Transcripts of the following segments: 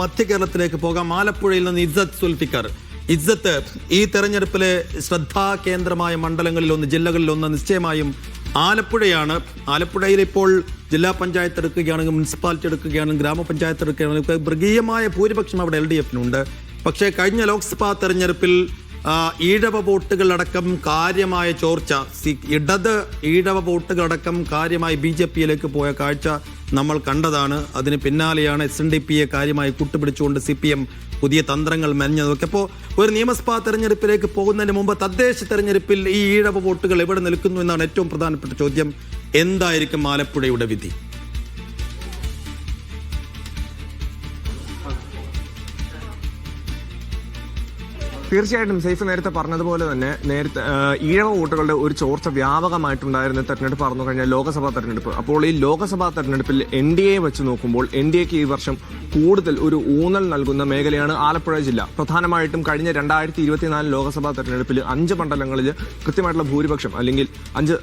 മധ്യ കേരളത്തിലേക്ക് പോകാം. ആലപ്പുഴയിൽ നിന്ന് ഇസ്സത്ത് സുൽഫിക്കർ. ഇസ്സത്ത്, ഈ തെരഞ്ഞെടുപ്പിലെ ശ്രദ്ധാകേന്ദ്രമായ മണ്ഡലങ്ങളിലൊന്ന്, ജില്ലകളിലൊന്ന് നിശ്ചയമായും ആലപ്പുഴയാണ്. ആലപ്പുഴയിൽ ഇപ്പോൾ ജില്ലാ പഞ്ചായത്ത് എടുക്കുകയാണെങ്കിൽ, മുനിസിപ്പാലിറ്റി എടുക്കുകയാണെങ്കിൽ, ഗ്രാമപഞ്ചായത്ത് എടുക്കുകയാണെങ്കിൽ മൃഗീയമായ ഭൂരിപക്ഷം അവിടെ LDFനുണ്ട്. പക്ഷേ കഴിഞ്ഞ ലോക്സഭാ തെരഞ്ഞെടുപ്പിൽ ഈഴവ വോട്ടുകളടക്കം കാര്യമായ ചോർച്ച, ഇടത് ഈഴവ വോട്ടുകളടക്കം കാര്യമായി BJPയിലേക്ക് പോയ കാഴ്ച നമ്മൾ കണ്ടതാണ്. അതിന് പിന്നാലെയാണ് SNDPയെ കാര്യമായി കൂട്ടുപിടിച്ചുകൊണ്ട് CPM പുതിയ തന്ത്രങ്ങൾ മെനഞ്ഞതൊക്കെ. അപ്പോൾ ഒരു നിയമസഭാ തെരഞ്ഞെടുപ്പിലേക്ക് പോകുന്നതിന് മുമ്പ് തദ്ദേശ തെരഞ്ഞെടുപ്പിൽ ഈ ഈഴവ വോട്ടുകൾ എവിടെ നിൽക്കുന്നു എന്നാണ് ഏറ്റവും പ്രധാനപ്പെട്ട ചോദ്യം. എന്തായിരിക്കും ആലപ്പുഴയുടെ വിധി? തീർച്ചയായിട്ടും സൈഫ് നേരത്തെ പറഞ്ഞതുപോലെ തന്നെ ഈഴവ വോട്ടുകളുടെ ഒരു ചോർച്ച വ്യാപകമായിട്ടുണ്ടായിരുന്ന തെരഞ്ഞെടുപ്പ് ആയിരുന്നു കഴിഞ്ഞ ലോക്സഭാ തെരഞ്ഞെടുപ്പ്. അപ്പോൾ ഈ ലോക്സഭാ തെരഞ്ഞെടുപ്പിൽ NDA വെച്ച് നോക്കുമ്പോൾ NDAക്ക് ഈ വർഷം കൂടുതൽ ഒരു ഊന്നൽ നൽകുന്ന മേഖലയാണ് ആലപ്പുഴ ജില്ല. പ്രധാനമായിട്ടും കഴിഞ്ഞ 2024 ലോക്സഭാ തെരഞ്ഞെടുപ്പിൽ 5 മണ്ഡലങ്ങളിൽ കൃത്യമായിട്ടുള്ള ഭൂരിപക്ഷം, അല്ലെങ്കിൽ 5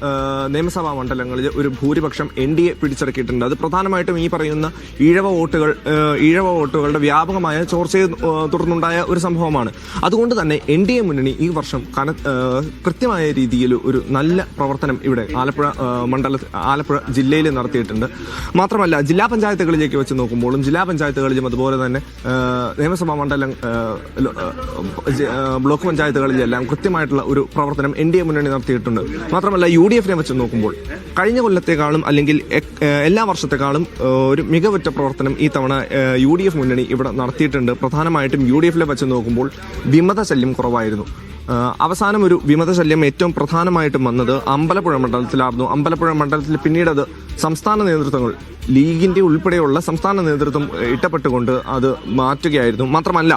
നിയമസഭാ മണ്ഡലങ്ങളിൽ ഒരു ഭൂരിപക്ഷം NDA പിടിച്ചടക്കിയിട്ടുണ്ട്. അത് പ്രധാനമായിട്ടും ഈ പറയുന്ന ഈഴവ വോട്ടുകളുടെ വ്യാപകമായ ചോർച്ചയെ തുടർന്നുണ്ടായ ഒരു സംഭവമാണ്. അതുകൊണ്ട് തന്നെ NDA മുന്നണി ഈ വർഷം കൃത്യമായ രീതിയിൽ ഒരു നല്ല പ്രവർത്തനം ഇവിടെ ആലപ്പുഴ ജില്ലയിൽ നടത്തിയിട്ടുണ്ട്. മാത്രമല്ല, ജില്ലാ പഞ്ചായത്തുകളിലേക്ക് വെച്ച് നോക്കുമ്പോഴും ജില്ലാ പഞ്ചായത്തുകളിലും അതുപോലെ തന്നെ നിയമസഭാ മണ്ഡലം ബ്ലോക്ക് പഞ്ചായത്തുകളിലെല്ലാം കൃത്യമായിട്ടുള്ള ഒരു പ്രവർത്തനം NDA മുന്നണി നടത്തിയിട്ടുണ്ട്. മാത്രമല്ല, UDFനെ വെച്ച് നോക്കുമ്പോൾ കഴിഞ്ഞ കൊല്ലത്തെക്കാളും അല്ലെങ്കിൽ എല്ലാ വർഷത്തെക്കാളും ഒരു മികവുറ്റ പ്രവർത്തനം ഈ തവണ UDF മുന്നണി ഇവിടെ നടത്തിയിട്ടുണ്ട്. പ്രധാനമായിട്ടും UDFലെ വെച്ച് നോക്കുമ്പോൾ വിമതശല്യം കുറവായിരുന്നു. അവസാനം ഒരു വിമതശല്യം ഏറ്റവും പ്രധാനമായിട്ടും വന്നത് അമ്പലപ്പുഴ മണ്ഡലത്തിലായിരുന്നു. അമ്പലപ്പുഴ മണ്ഡലത്തിൽ പിന്നീട് അത് സംസ്ഥാന നേതൃത്വങ്ങൾ, ലീഗിന്റെ ഉൾപ്പെടെയുള്ള സംസ്ഥാന നേതൃത്വം ഇഷ്ടപ്പെട്ടുകൊണ്ട് അത് മാറ്റുകയായിരുന്നു. മാത്രമല്ല,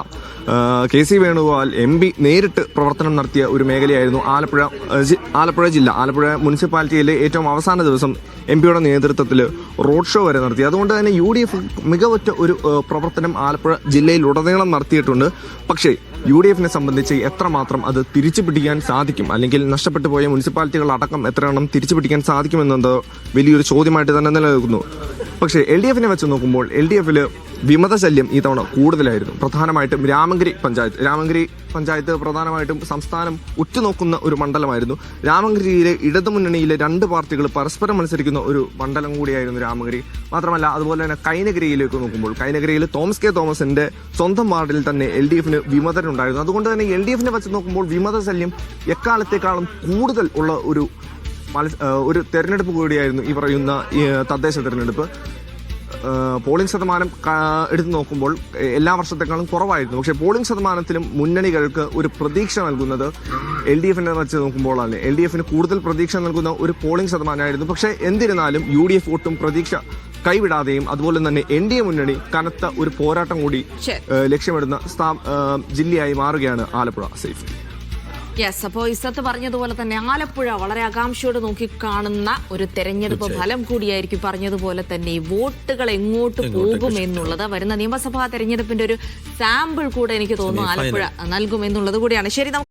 KC വേണുഗോപാൽ MP നേരിട്ട് പ്രവർത്തനം നടത്തിയ ഒരു മേഖലയായിരുന്നു ആലപ്പുഴ ജില്ല. ആലപ്പുഴ മുനിസിപ്പാലിറ്റിയിലെ ഏറ്റവും അവസാന ദിവസം MPയുടെ നേതൃത്വത്തിൽ റോഡ് ഷോ വരെ നടത്തി. അതുകൊണ്ട് തന്നെ UDF മികവുറ്റ ഒരു പ്രവർത്തനം ആലപ്പുഴ ജില്ലയിൽ ഉടനീളം നടത്തിയിട്ടുണ്ട്. പക്ഷേ UDFനെ സംബന്ധിച്ച് എത്രമാത്രം അത് തിരിച്ചു പിടിക്കാൻ സാധിക്കും, അല്ലെങ്കിൽ നഷ്ടപ്പെട്ടു പോയ മുനിസിപ്പാലിറ്റികൾ അടക്കം എത്രയെണ്ണം തിരിച്ചു പിടിക്കാൻ സാധിക്കുമെന്നത് വലിയൊരു ചോദ്യമായിട്ട് തന്നെ നിലനിൽക്കുന്നു. പക്ഷേ LDFനെ വെച്ച് നോക്കുമ്പോൾ LDFൽ വിമതശല്യം ഈ തവണ കൂടുതലായിരുന്നു. പ്രധാനമായിട്ടും രാമങ്കരി പഞ്ചായത്ത് പ്രധാനമായിട്ടും സംസ്ഥാനം ഉറ്റുനോക്കുന്ന ഒരു മണ്ഡലമായിരുന്നു. രാമങ്കരിയിലെ ഇടതുമുന്നണിയിലെ 2 പാർട്ടികൾ പരസ്പരം മത്സരിക്കുന്ന ഒരു മണ്ഡലം കൂടിയായിരുന്നു രാമങ്കരി. മാത്രമല്ല, അതുപോലെ തന്നെ കൈനഗിരിയിലേക്ക് നോക്കുമ്പോൾ കൈനഗിരിയിൽ തോമസ് കെ തോമസിന്റെ സ്വന്തം വാർഡിൽ തന്നെ LDFന് വിമതരുണ്ടായിരുന്നു. അതുകൊണ്ട് തന്നെ LDFനെ വെച്ച് നോക്കുമ്പോൾ വിമതശല്യം എക്കാലത്തേക്കാളും കൂടുതൽ ഉള്ള ഒരു തെരഞ്ഞെടുപ്പ് കൂടിയായിരുന്നു ഈ പറയുന്ന തദ്ദേശ തെരഞ്ഞെടുപ്പ്. പോളിംഗ് ശതമാനം എടുത്തു നോക്കുമ്പോൾ എല്ലാ വർഷത്തെക്കാളും കുറവായിരുന്നു. പക്ഷേ പോളിംഗ് ശതമാനത്തിലും മുന്നണികൾക്ക് ഒരു പ്രതീക്ഷ നൽകുന്നത് LDFനെ വെച്ച് നോക്കുമ്പോഴാണ്. LDFന് കൂടുതൽ പ്രതീക്ഷ നൽകുന്ന ഒരു പോളിംഗ് ശതമാനമായിരുന്നു. പക്ഷേ എന്നിരുന്നാലും UDF ഒട്ടും പ്രതീക്ഷ കൈവിടാതെയും അതുപോലെ തന്നെ NDA മുന്നണി കനത്ത ഒരു പോരാട്ടം കൂടി ലക്ഷ്യമിടുന്ന ജില്ലയായി മാറുകയാണ് ആലപ്പുഴ. സേഫ്. യെസ്, അപ്പോൾ ഇസ്സത്ത് പറഞ്ഞതുപോലെ തന്നെ ആലപ്പുഴ വളരെ ആകാംക്ഷയോട് നോക്കിക്കാണുന്ന ഒരു തെരഞ്ഞെടുപ്പ് ഫലം കൂടിയായിരിക്കും. പറഞ്ഞതുപോലെ തന്നെ ഈ വോട്ടുകൾ എങ്ങോട്ട് പോകും എന്നുള്ളത് വരുന്ന നിയമസഭാ തെരഞ്ഞെടുപ്പിന്റെ ഒരു സാമ്പിൾ കൂടെ എനിക്ക് തോന്നുന്നു ആലപ്പുഴ നൽകും എന്നുള്ളത് കൂടിയാണ്. ശരി.